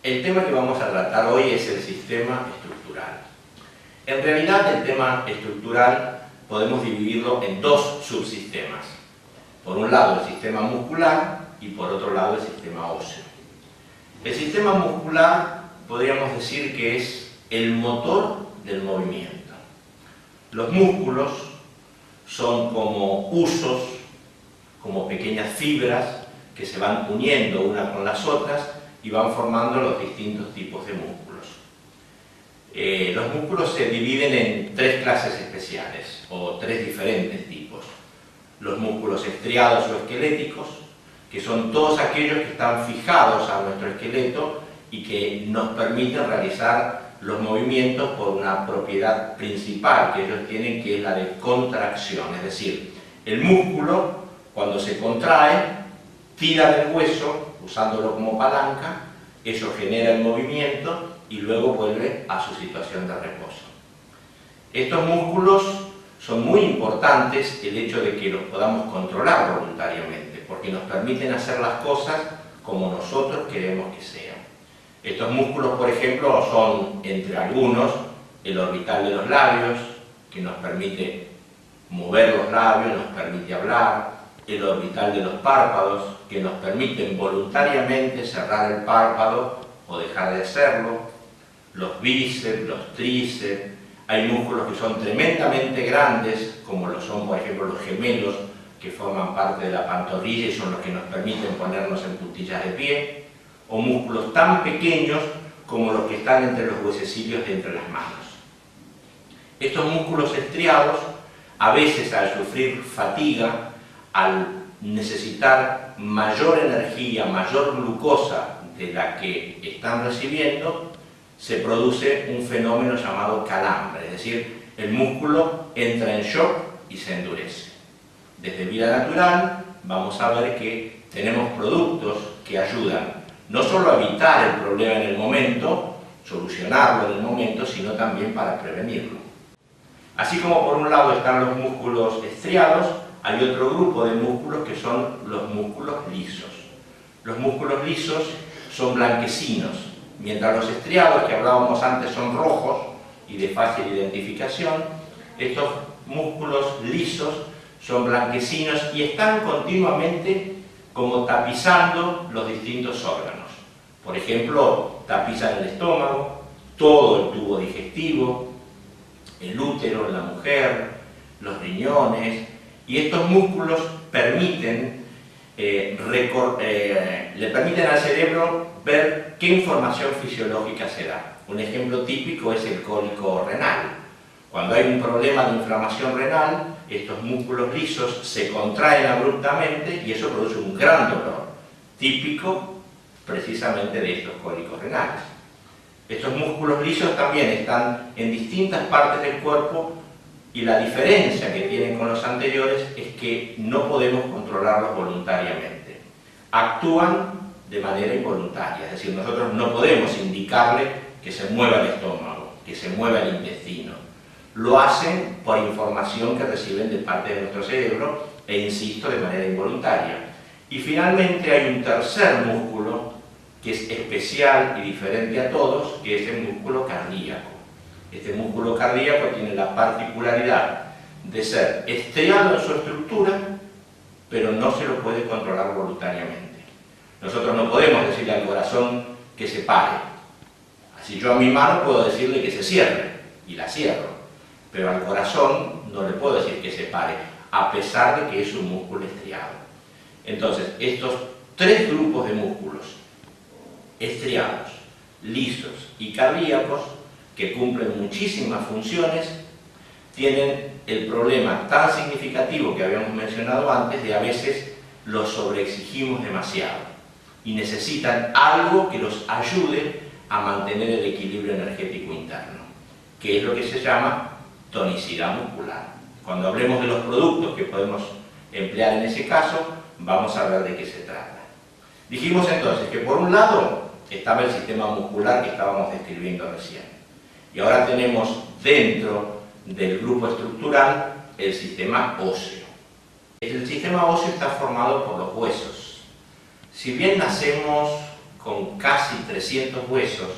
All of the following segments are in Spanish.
El tema que vamos a tratar hoy es el sistema estructural. En realidad, el tema estructural podemos dividirlo en dos subsistemas. Por un lado, el sistema muscular y por otro lado, el sistema óseo. El sistema muscular podríamos decir que es el motor del movimiento. Los músculos son como husos, como pequeñas fibras que se van uniendo unas con las otras y van formando los distintos tipos de músculos. Los músculos se dividen en tres clases especiales, o tres diferentes tipos. Los músculos estriados o esqueléticos, que son todos aquellos que están fijados a nuestro esqueleto y que nos permiten realizar los movimientos por una propiedad principal que ellos tienen, que es la de contracción. Es decir, el músculo, cuando se contrae, tira del hueso, usándolo como palanca, eso genera el movimiento y luego vuelve a su situación de reposo. Estos músculos son muy importantes, el hecho de que los podamos controlar voluntariamente, porque nos permiten hacer las cosas como nosotros queremos que sean. Estos músculos, por ejemplo, son, entre algunos, el orbital de los labios, que nos permite mover los labios, nos permite hablar, el orbital de los párpados, que nos permiten voluntariamente cerrar el párpado o dejar de hacerlo, los bíceps, los tríceps. Hay músculos que son tremendamente grandes, como lo son, por ejemplo, los gemelos, que forman parte de la pantorrilla y son los que nos permiten ponernos en puntillas de pie, o músculos tan pequeños como los que están entre los huesecillos de entre las manos. Estos músculos estriados, a veces al sufrir fatiga, al necesitar mayor energía, mayor glucosa de la que están recibiendo, se produce un fenómeno llamado calambre, es decir, el músculo entra en shock y se endurece. Desde vida natural vamos a ver que tenemos productos que ayudan no solo a evitar el problema en el momento, solucionarlo en el momento, sino también para prevenirlo. Así como por un lado están los músculos estriados, hay otro grupo de músculos que son los músculos lisos. Los músculos lisos son blanquecinos, mientras los estriados que hablábamos antes son rojos y de fácil identificación. Estos músculos lisos son blanquecinos y están continuamente como tapizando los distintos órganos. Por ejemplo, tapizan el estómago, todo el tubo digestivo, el útero en la mujer, los riñones, y estos músculos le permiten al cerebro ver qué información fisiológica se da. Un ejemplo típico es el cólico renal. Cuando hay un problema de inflamación renal, estos músculos lisos se contraen abruptamente y eso produce un gran dolor, típico precisamente de estos cólicos renales. Estos músculos lisos también están en distintas partes del cuerpo y la diferencia que tienen con los anteriores es que no podemos controlarlos voluntariamente. Actúan de manera involuntaria, es decir, nosotros no podemos indicarle que se mueva el estómago, que se mueva el intestino. Lo hacen por información que reciben de parte de nuestro cerebro e, insisto, de manera involuntaria. Y finalmente hay un tercer músculo que es especial y diferente a todos, que es el músculo cardíaco. Este músculo cardíaco tiene la particularidad de ser estriado en su estructura, pero no se lo puede controlar voluntariamente. Nosotros no podemos decirle al corazón que se pare. Así yo a mi mano puedo decirle que se cierre, y la cierro. Pero al corazón no le puedo decir que se pare, a pesar de que es un músculo estriado. Entonces, estos tres grupos de músculos, estriados, lisos y cardíacos, que cumplen muchísimas funciones, tienen el problema tan significativo que habíamos mencionado antes de a veces los sobreexigimos demasiado y necesitan algo que los ayude a mantener el equilibrio energético interno, que es lo que se llama tonicidad muscular. Cuando hablemos de los productos que podemos emplear en ese caso, vamos a ver de qué se trata. Dijimos entonces que por un lado estaba el sistema muscular que estábamos describiendo recién. Y ahora tenemos dentro del grupo estructural el sistema óseo. El sistema óseo está formado por los huesos. Si bien nacemos con casi 300 huesos.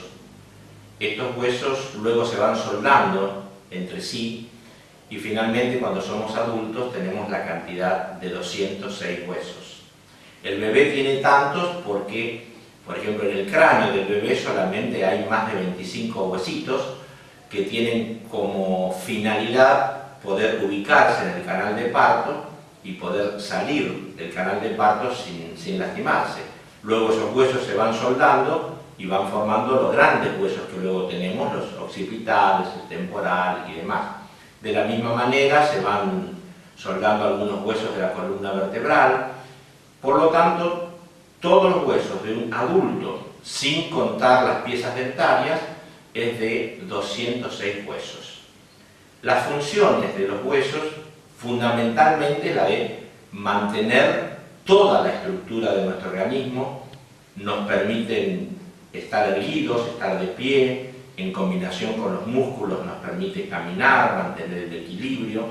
Estos huesos luego se van soldando entre sí y finalmente cuando somos adultos tenemos la cantidad de 206 huesos. El bebé tiene tantos porque, por ejemplo, en el cráneo del bebé solamente hay más de 25 huesitos que tienen como finalidad poder ubicarse en el canal de parto y poder salir del canal de parto sin lastimarse. Luego esos huesos se van soldando y van formando los grandes huesos que luego tenemos, los occipitales, el temporal y demás. De la misma manera se van soldando algunos huesos de la columna vertebral. Por lo tanto, todos los huesos de un adulto, sin contar las piezas dentarias, es de 206 huesos. Las funciones de los huesos, fundamentalmente la de mantener toda la estructura de nuestro organismo, nos permiten estar erguidos, estar de pie, en combinación con los músculos nos permite caminar, mantener el equilibrio,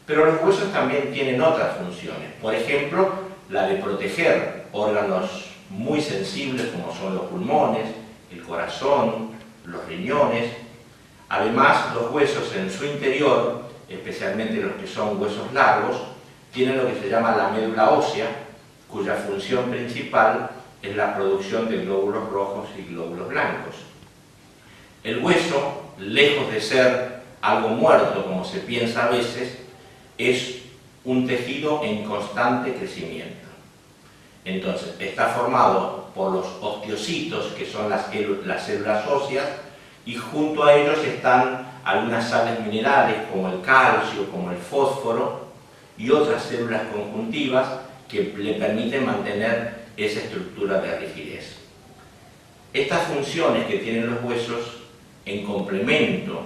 pero los huesos también tienen otras funciones, por ejemplo, la de proteger órganos muy sensibles como son los pulmones, el corazón, los riñones. Además, los huesos en su interior, especialmente los que son huesos largos, tienen lo que se llama la médula ósea, cuya función principal es la producción de glóbulos rojos y glóbulos blancos. El hueso, lejos de ser algo muerto como se piensa a veces, es un tejido en constante crecimiento. Entonces, está formado por los osteocitos, que son las células óseas, y junto a ellos están algunas sales minerales como el calcio, como el fósforo, y otras células conjuntivas que le permiten mantener esa estructura de rigidez. Estas funciones que tienen los huesos, en complemento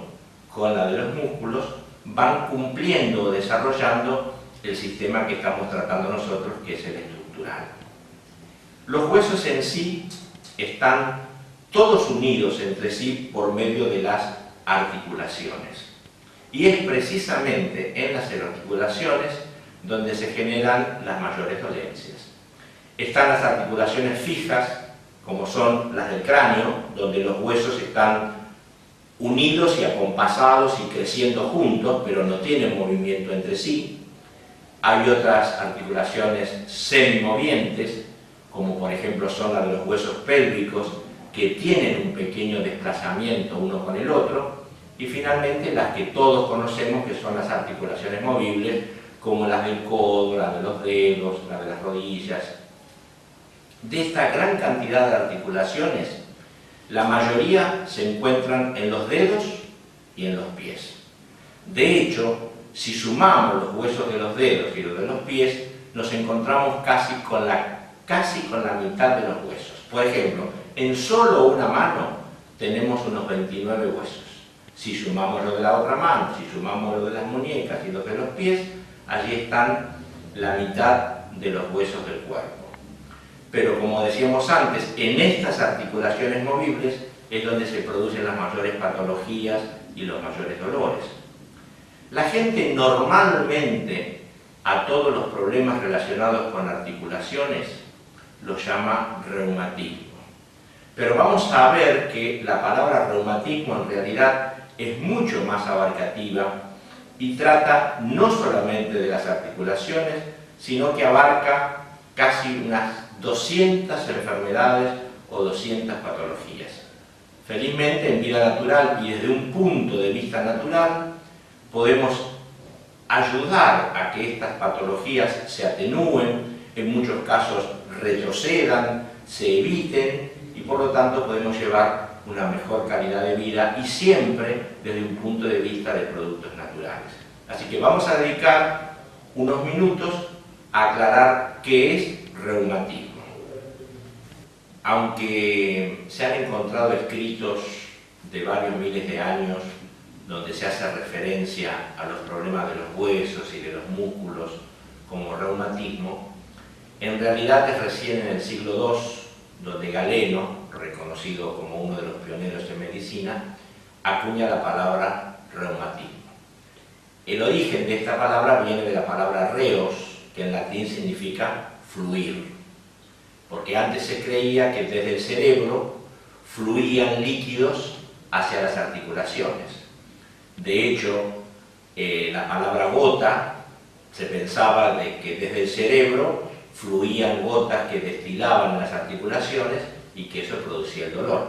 con la de los músculos, van cumpliendo o desarrollando el sistema que estamos tratando nosotros, que es el estructural. Los huesos en sí están todos unidos entre sí por medio de las articulaciones. Y es precisamente en las articulaciones donde se generan las mayores dolencias. Están las articulaciones fijas, como son las del cráneo, donde los huesos están unidos y acompasados y creciendo juntos, pero no tienen movimiento entre sí. Hay otras articulaciones semimovientes, como por ejemplo son las de los huesos pélvicos, que tienen un pequeño desplazamiento uno con el otro, y finalmente las que todos conocemos, que son las articulaciones movibles, como las del codo, las de los dedos, las de las rodillas. De esta gran cantidad de articulaciones, la mayoría se encuentran en los dedos y en los pies. De hecho, si sumamos los huesos de los dedos y los de los pies, nos encontramos casi con la mitad de los huesos. Por ejemplo, en solo una mano tenemos unos 29 huesos. Si sumamos lo de la otra mano, si sumamos lo de las muñecas y los de los pies, allí están la mitad de los huesos del cuerpo. Pero como decíamos antes, en estas articulaciones movibles es donde se producen las mayores patologías y los mayores dolores. La gente normalmente a todos los problemas relacionados con articulaciones los llama reumatismo. Pero vamos a ver que la palabra reumatismo en realidad es mucho más abarcativa y trata no solamente de las articulaciones, sino que abarca casi unas 200 enfermedades o 200 patologías. Felizmente, en vida natural y desde un punto de vista natural, podemos ayudar a que estas patologías se atenúen, en muchos casos retrocedan, se eviten y por lo tanto podemos llevar una mejor calidad de vida y siempre desde un punto de vista de productos naturales. Así que vamos a dedicar unos minutos a aclarar qué es reumatismo. Aunque se han encontrado escritos de varios miles de años donde se hace referencia a los problemas de los huesos y de los músculos como reumatismo, en realidad es recién en el siglo II donde Galeno, reconocido como uno de los pioneros en medicina, acuña la palabra reumatismo. El origen de esta palabra viene de la palabra reos, que en latín significa fluir. porque antes se creía que desde el cerebro fluían líquidos hacia las articulaciones. De hecho, la palabra gota, se pensaba de que desde el cerebro fluían gotas que destilaban en las articulaciones y que eso producía el dolor.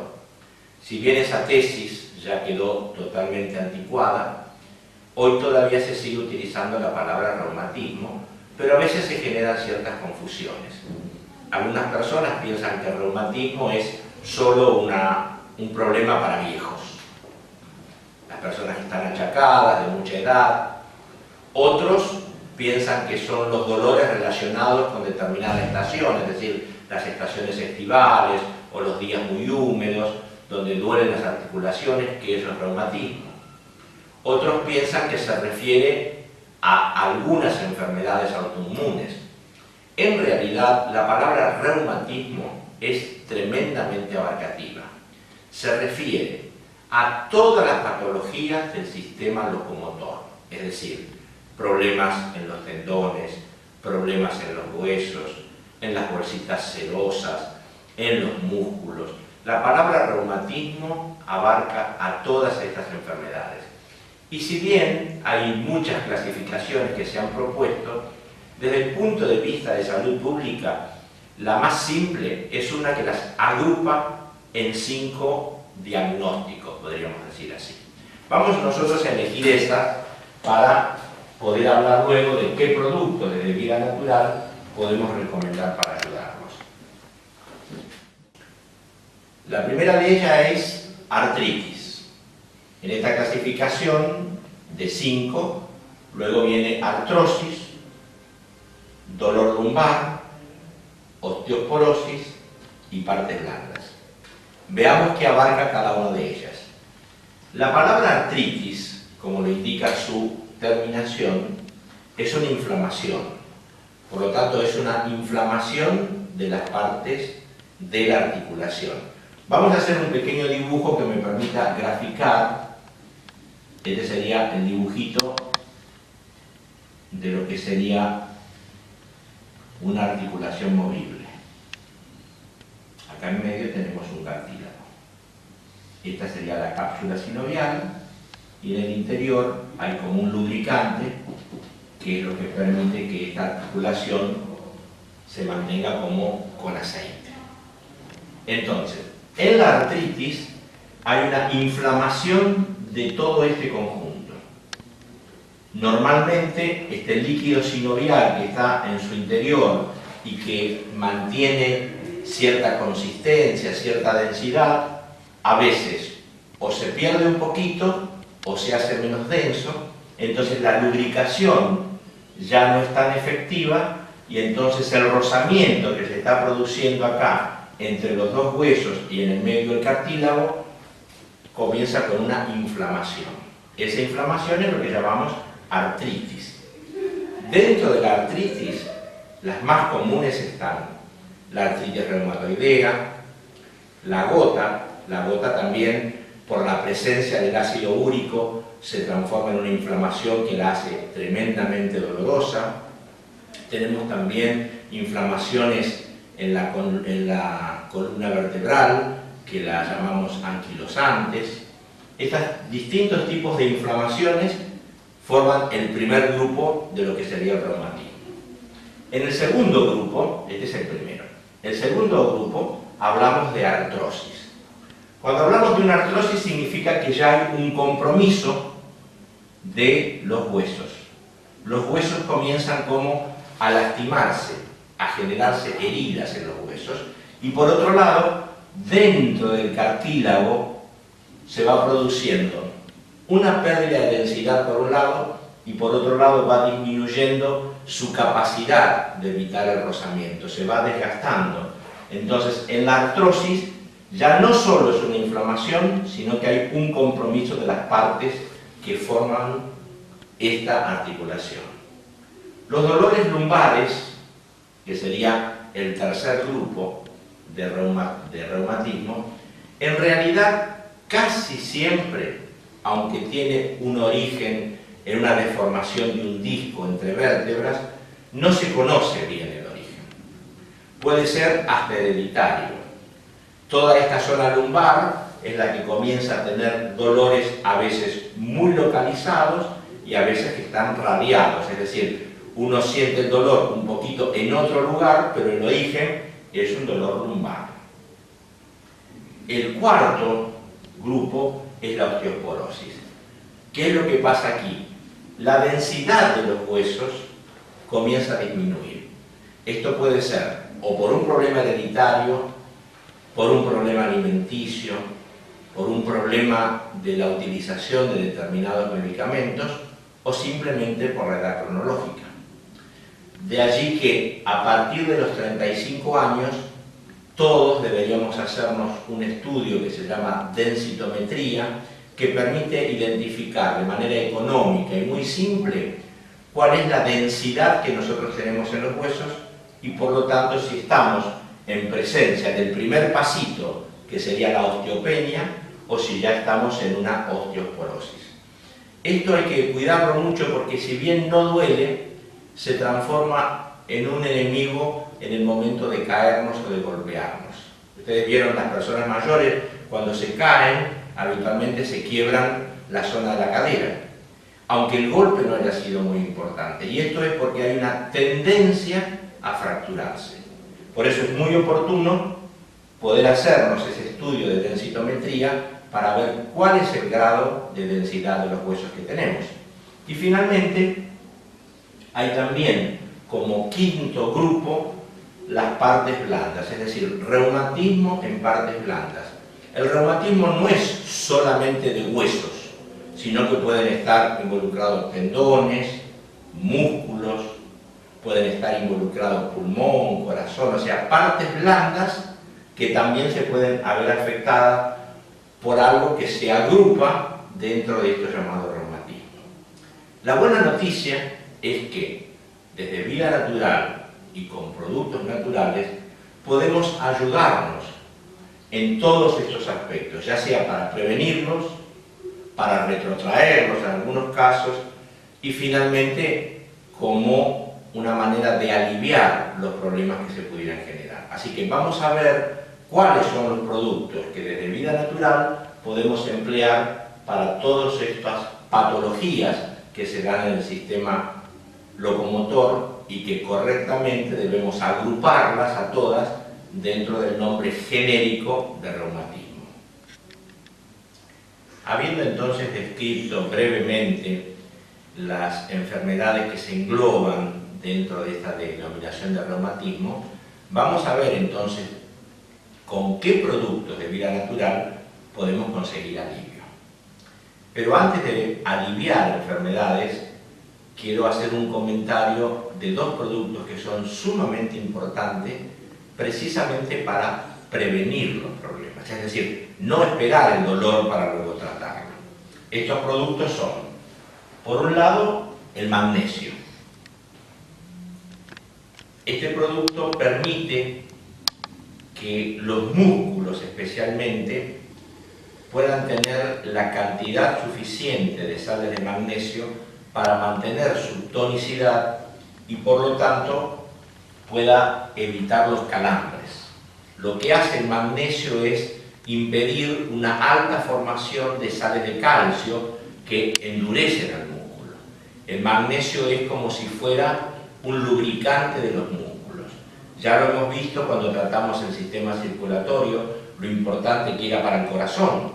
Si bien esa tesis ya quedó totalmente anticuada, hoy todavía se sigue utilizando la palabra reumatismo, pero a veces se generan ciertas confusiones. Algunas personas piensan que el reumatismo es solo un problema para viejos, las personas que están achacadas, de mucha edad. Otros piensan que son los dolores relacionados con determinadas estaciones, es decir, las estaciones estivales o los días muy húmedos, donde duelen las articulaciones, que eso es reumatismo. Otros piensan que se refiere a algunas enfermedades autoinmunes. En realidad, la palabra reumatismo es tremendamente abarcativa. Se refiere a todas las patologías del sistema locomotor, es decir, problemas en los tendones, problemas en los huesos, en las bolsitas serosas, en los músculos. La palabra reumatismo abarca a todas estas enfermedades. Y si bien hay muchas clasificaciones que se han propuesto, desde el punto de vista de salud pública, la más simple es una que las agrupa en 5 diagnósticos, podríamos decir así. Vamos nosotros a elegir esta para poder hablar luego de qué productos de vida natural podemos recomendar para ayudarnos. La primera de ellas es artritis. En esta clasificación de 5, luego viene artrosis, dolor lumbar, osteoporosis y partes blandas. Veamos qué abarca cada una de ellas. La palabra artritis, como lo indica su terminación, es una inflamación. Por lo tanto, es una inflamación de las partes de la articulación. Vamos a hacer un pequeño dibujo que me permita graficar. Este sería el dibujito de lo que sería una articulación movible. Acá en medio tenemos un cartílago. Esta sería la cápsula sinovial y en el interior hay como un lubricante que es lo que permite que esta articulación se mantenga como con aceite. Entonces, en la artritis hay una inflamación de todo este conjunto. Normalmente este líquido sinovial que está en su interior y que mantiene cierta consistencia, cierta densidad, a veces o se pierde un poquito o se hace menos denso, entonces la lubricación ya no es tan efectiva y entonces el rozamiento que se está produciendo acá entre los dos huesos y en el medio del cartílago comienza con una inflamación. Esa inflamación es lo que llamamos artritis. Dentro de la artritis, las más comunes están la artritis reumatoidea, la gota también por la presencia del ácido úrico se transforma en una inflamación que la hace tremendamente dolorosa. Tenemos también inflamaciones en la columna vertebral, que la llamamos anquilosantes. Estos distintos tipos de inflamaciones forman el primer grupo de lo que sería el reumatismo. En el segundo grupo, este es el primero, el segundo grupo hablamos de artrosis. Cuando hablamos de una artrosis significa que ya hay un compromiso de los huesos. Los huesos comienzan como a lastimarse, a generarse heridas en los huesos y por otro lado, dentro del cartílago se va produciendo una pérdida de densidad por un lado y por otro lado va disminuyendo su capacidad de evitar el rozamiento, se va desgastando. Entonces, en la artrosis ya no solo es una inflamación, sino que hay un compromiso de las partes que forman esta articulación. Los dolores lumbares, que sería el tercer grupo de reumatismo, en realidad casi siempre, aunque tiene un origen en una deformación de un disco entre vértebras, no se conoce bien el origen. puede ser hasta hereditario. Toda esta zona lumbar es la que comienza a tener dolores a veces muy localizados y a veces que están radiados, es decir, uno siente el dolor un poquito en otro lugar, pero el origen es un dolor lumbar. El cuarto grupo es la osteoporosis. ¿Qué es lo que pasa aquí? La densidad de los huesos comienza a disminuir. Esto puede ser o por un problema hereditario, por un problema alimenticio, por un problema de la utilización de determinados medicamentos o simplemente por la edad cronológica. De allí que a partir de los 35 años todos deberíamos hacernos un estudio que se llama densitometría, que permite identificar de manera económica y muy simple cuál es la densidad que nosotros tenemos en los huesos y por lo tanto si estamos en presencia del primer pasito, que sería la osteopenia, o si ya estamos en una osteoporosis. Esto hay que cuidarlo mucho porque si bien no duele, se transforma en un enemigo en el momento de caernos o de golpearnos. Ustedes vieron las personas mayores, cuando se caen, habitualmente se quiebran la zona de la cadera, aunque el golpe no haya sido muy importante. Y esto es porque hay una tendencia a fracturarse. Por eso es muy oportuno poder hacernos ese estudio de densitometría para ver cuál es el grado de densidad de los huesos que tenemos. Y finalmente, hay también como quinto grupo las partes blandas, es decir, reumatismo en partes blandas. El reumatismo no es solamente de huesos, sino que pueden estar involucrados tendones, músculos, pueden estar involucrados pulmón, corazón, o sea, partes blandas que también se pueden haber afectadas por algo que se agrupa dentro de esto llamado reumatismo. La buena noticia es que desde Vida Natural y con productos naturales podemos ayudarnos en todos estos aspectos, ya sea para prevenirlos, para retrotraerlos en algunos casos y finalmente como una manera de aliviar los problemas que se pudieran generar. Así que vamos a ver cuáles son los productos que desde Vida Natural podemos emplear para todas estas patologías que se dan en el sistema locomotor y que correctamente debemos agruparlas a todas dentro del nombre genérico de reumatismo. Habiendo entonces descrito brevemente las enfermedades que se engloban dentro de esta denominación de reumatismo, vamos a ver entonces con qué productos de Vida Natural podemos conseguir alivio. Pero antes de aliviar enfermedades, quiero hacer un comentario de dos productos que son sumamente importantes precisamente para prevenir los problemas, es decir, no esperar el dolor para luego tratarlo. Estos productos son, por un lado, el magnesio. Este producto permite que los músculos especialmente puedan tener la cantidad suficiente de sales de magnesio para mantener su tonicidad y por lo tanto pueda evitar los calambres. Lo que hace el magnesio es impedir una alta formación de sales de calcio que endurecen al músculo. El magnesio es como si fuera un lubricante de los músculos. Ya lo hemos visto cuando tratamos el sistema circulatorio, lo importante que era para el corazón,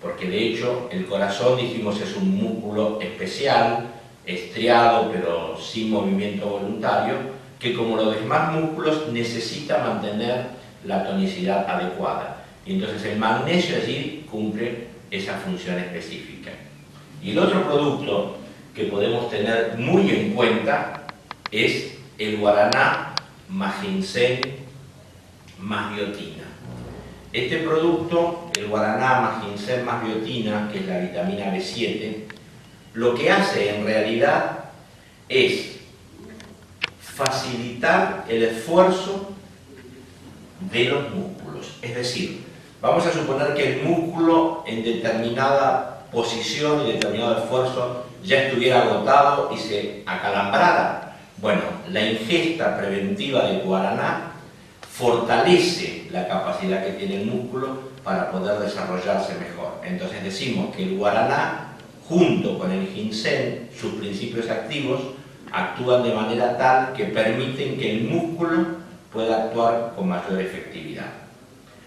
porque de hecho el corazón, dijimos, es un músculo especial, estriado pero sin movimiento voluntario, que como los demás músculos necesita mantener la tonicidad adecuada. Y entonces el magnesio allí cumple esa función específica. Y el otro producto que podemos tener muy en cuenta es el guaraná más ginseng más biotina. Este producto, el guaraná más ginseng más biotina, que es la vitamina B7, lo que hace en realidad es facilitar el esfuerzo de los músculos. Es decir, vamos a suponer que el músculo en determinada posición y determinado esfuerzo ya estuviera agotado y se acalambrara. Bueno, la ingesta preventiva de guaraná fortalece la capacidad que tiene el músculo para poder desarrollarse mejor. Entonces decimos que el guaraná, junto con el ginseng, sus principios activos, actúan de manera tal que permiten que el músculo pueda actuar con mayor efectividad.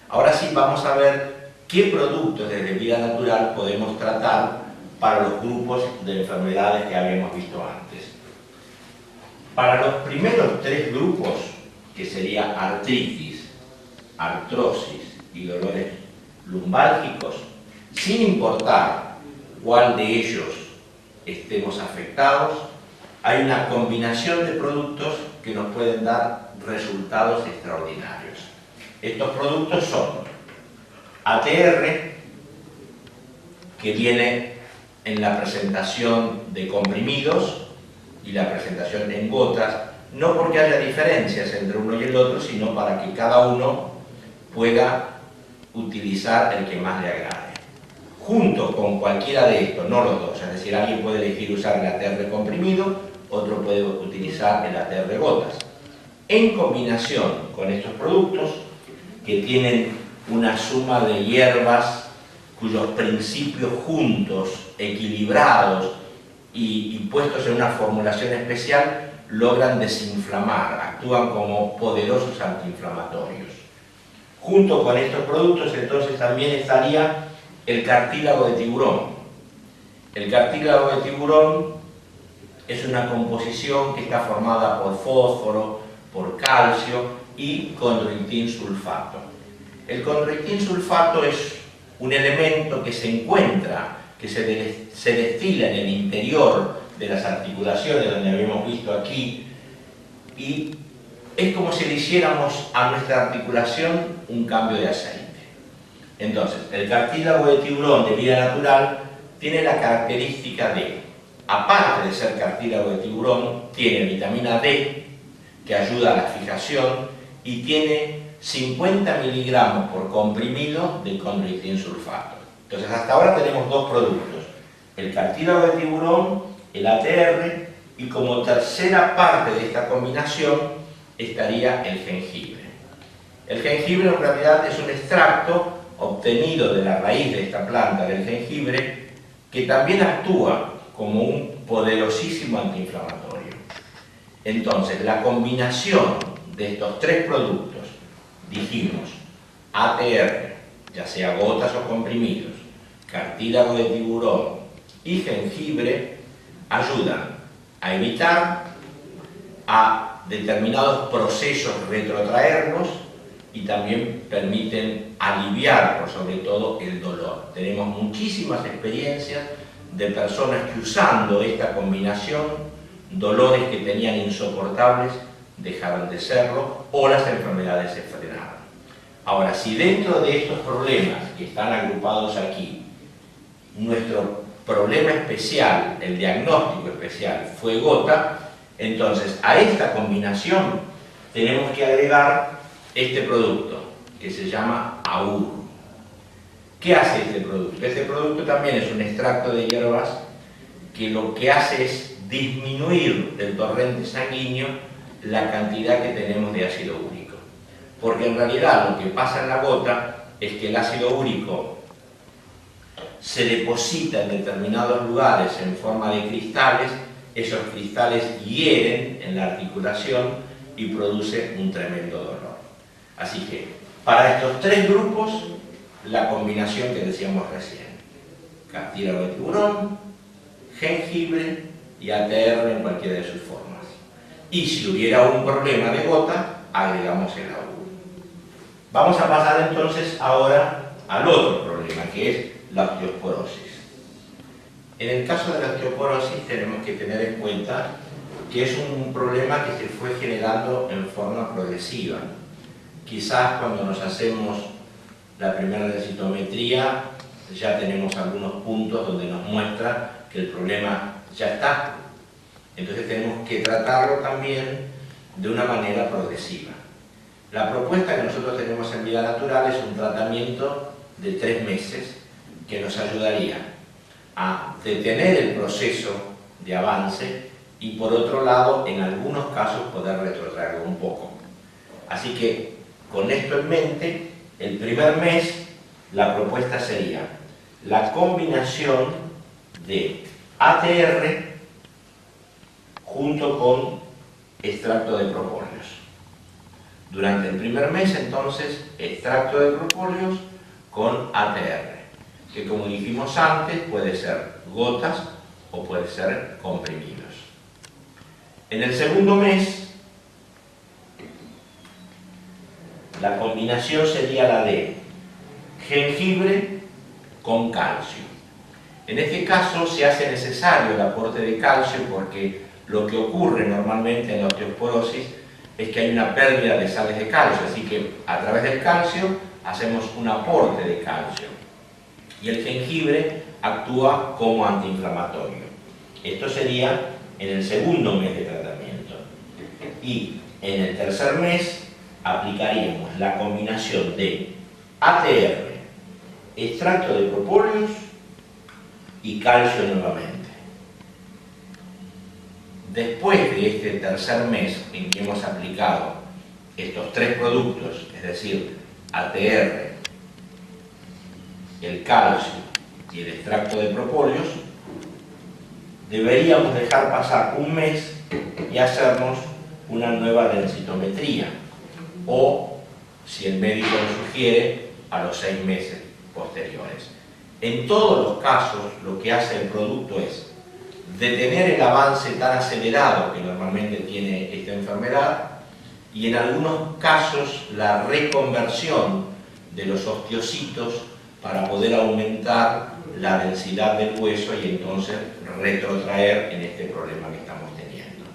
Ahora sí vamos a ver qué productos desde Vida Natural podemos tratar para los grupos de enfermedades que habíamos visto antes. Para los primeros tres grupos, que sería artritis, artrosis y dolores lumbálgicos, sin importar cuál de ellos estemos afectados, hay una combinación de productos que nos pueden dar resultados extraordinarios. Estos productos son ATR, que viene en la presentación de comprimidos y la presentación en gotas, no porque haya diferencias entre uno y el otro, sino para que cada uno pueda utilizar el que más le agrade. Junto con cualquiera de estos, no los dos, es decir, alguien puede elegir usar el ATR comprimido, otro puede utilizar el ATR gotas. En combinación con estos productos, que tienen una suma de hierbas cuyos principios juntos, equilibrados y puestos en una formulación especial, logran desinflamar, actúan como poderosos antiinflamatorios. Junto con estos productos, entonces, también estaría el cartílago de tiburón. El cartílago de tiburón es una composición que está formada por fósforo, por calcio y condroitin sulfato. El condroitin sulfato es un elemento que se encuentra, que se destila en el interior de las articulaciones, donde habíamos visto aquí, y es como si le hiciéramos a nuestra articulación un cambio de aceite. Entonces, el cartílago de tiburón de Vida Natural tiene la característica de, aparte de ser cartílago de tiburón, tiene vitamina D, que ayuda a la fijación, y tiene 50 miligramos por comprimido de condroitin sulfato. Entonces, hasta ahora tenemos dos productos, el cartílago de tiburón, el ATR, y como tercera parte de esta combinación estaría el jengibre. El jengibre en realidad es un extracto obtenido de la raíz de esta planta del jengibre, que también actúa como un poderosísimo antiinflamatorio. Entonces, la combinación de estos tres productos, dijimos, ATR, ya sea gotas o comprimidos, cartílago de tiburón y jengibre, ayudan a evitar a determinados procesos retrotraerlos y también permiten aliviar, por sobre todo, el dolor. Tenemos muchísimas experiencias de personas que, usando esta combinación, dolores que tenían insoportables dejaron de serlo o las enfermedades se frenaron. Ahora, si dentro de estos problemas que están agrupados aquí, nuestro problema especial, el diagnóstico especial, fue gota, entonces a esta combinación tenemos que agregar este producto, que se llama AUR. ¿Qué hace este producto? Este producto también es un extracto de hierbas que lo que hace es disminuir del torrente sanguíneo la cantidad que tenemos de ácido úrico. Porque en realidad lo que pasa en la gota es que el ácido úrico se deposita en determinados lugares en forma de cristales, esos cristales hieren en la articulación y produce un tremendo dolor. Así que, para estos tres grupos, la combinación que decíamos recién, cartílago de tiburón, jengibre y ATR en cualquiera de sus formas. Y si hubiera un problema de gota, agregamos el AUR. Vamos a pasar entonces ahora al otro problema, que es la osteoporosis. En el caso de la osteoporosis tenemos que tener en cuenta que es un problema que se fue generando en forma progresiva. Quizás cuando nos hacemos la primera densitometría ya tenemos algunos puntos donde nos muestra que el problema ya está. Entonces tenemos que tratarlo también de una manera progresiva. La propuesta que nosotros tenemos en Vida Natural es un tratamiento de 3 meses que nos ayudaría a detener el proceso de avance y, por otro lado, en algunos casos poder retrotraerlo un poco. Así que, Con esto en mente, el primer mes la propuesta sería la combinación de ATR junto con extracto de propóleos. Durante el primer mes, entonces, extracto de propóleos con ATR, que como dijimos antes, puede ser gotas o puede ser comprimidos. En el segundo mes, la combinación sería la de jengibre con calcio. En este caso se hace necesario el aporte de calcio porque lo que ocurre normalmente en la osteoporosis es que hay una pérdida de sales de calcio, así que a través del calcio hacemos un aporte de calcio. Y el jengibre actúa como antiinflamatorio. Esto sería en el segundo mes de tratamiento. Y en el tercer mes aplicaríamos la combinación de ATR, extracto de propóleos y calcio nuevamente. Después de este tercer mes en que hemos aplicado estos tres productos, es decir, ATR, el calcio y el extracto de propóleos, deberíamos dejar pasar un mes y hacernos una nueva densitometría, o, si el médico lo sugiere, a los 6 meses posteriores. En todos los casos, lo que hace el producto es detener el avance tan acelerado que normalmente tiene esta enfermedad y en algunos casos la reconversión de los osteocitos para poder aumentar la densidad del hueso y entonces retrotraer en este problema que estamos teniendo.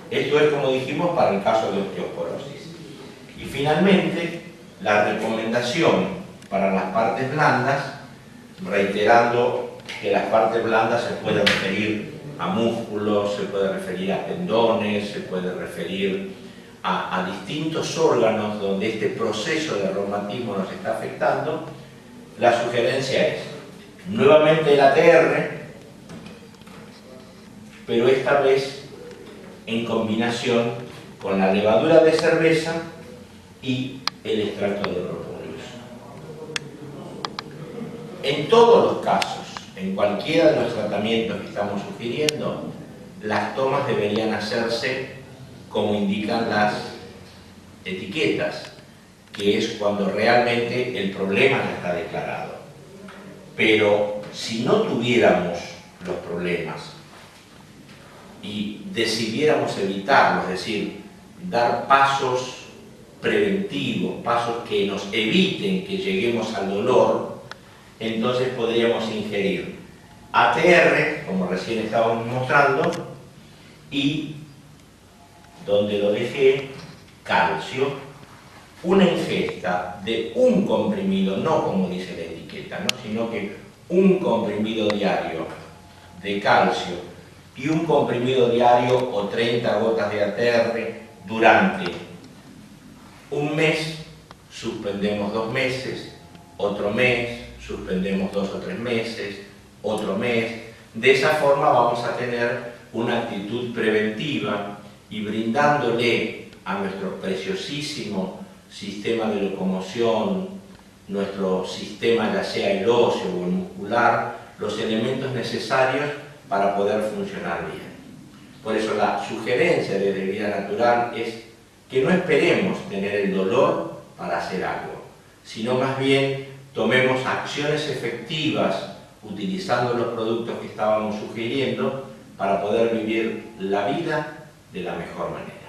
Esto es, como dijimos, para el caso de osteoporosis. Y finalmente, la recomendación para las partes blandas, reiterando que las partes blandas se pueden referir a músculos, se puede referir a tendones, se puede referir a distintos órganos donde este proceso de reumatismo nos está afectando. La sugerencia es nuevamente el ATR, pero esta vez en combinación con la levadura de cerveza y el extracto de propóleos. En todos los casos, en cualquiera de los tratamientos que estamos sugiriendo, las tomas deberían hacerse como indican las etiquetas, que es cuando realmente el problema ya está declarado. Pero si no tuviéramos los problemas y decidiéramos evitarlos, es decir, dar pasos preventivos, pasos que nos eviten que lleguemos al dolor, entonces podríamos ingerir ATR, como recién estábamos mostrando, y, donde lo dejé, calcio, una ingesta de un comprimido, no como dice la etiqueta, ¿no? Sino que un comprimido diario de calcio y un comprimido diario o 30 gotas de ATR durante un mes, suspendemos 2 meses, otro mes, suspendemos 2 o 3 meses, otro mes. De esa forma vamos a tener una actitud preventiva y brindándole a nuestro preciosísimo sistema de locomoción, nuestro sistema ya sea el óseo o el muscular, los elementos necesarios para poder funcionar bien. Por eso la sugerencia de Vida Natural es que no esperemos tener el dolor para hacer algo, sino más bien tomemos acciones efectivas utilizando los productos que estábamos sugiriendo para poder vivir la vida de la mejor manera.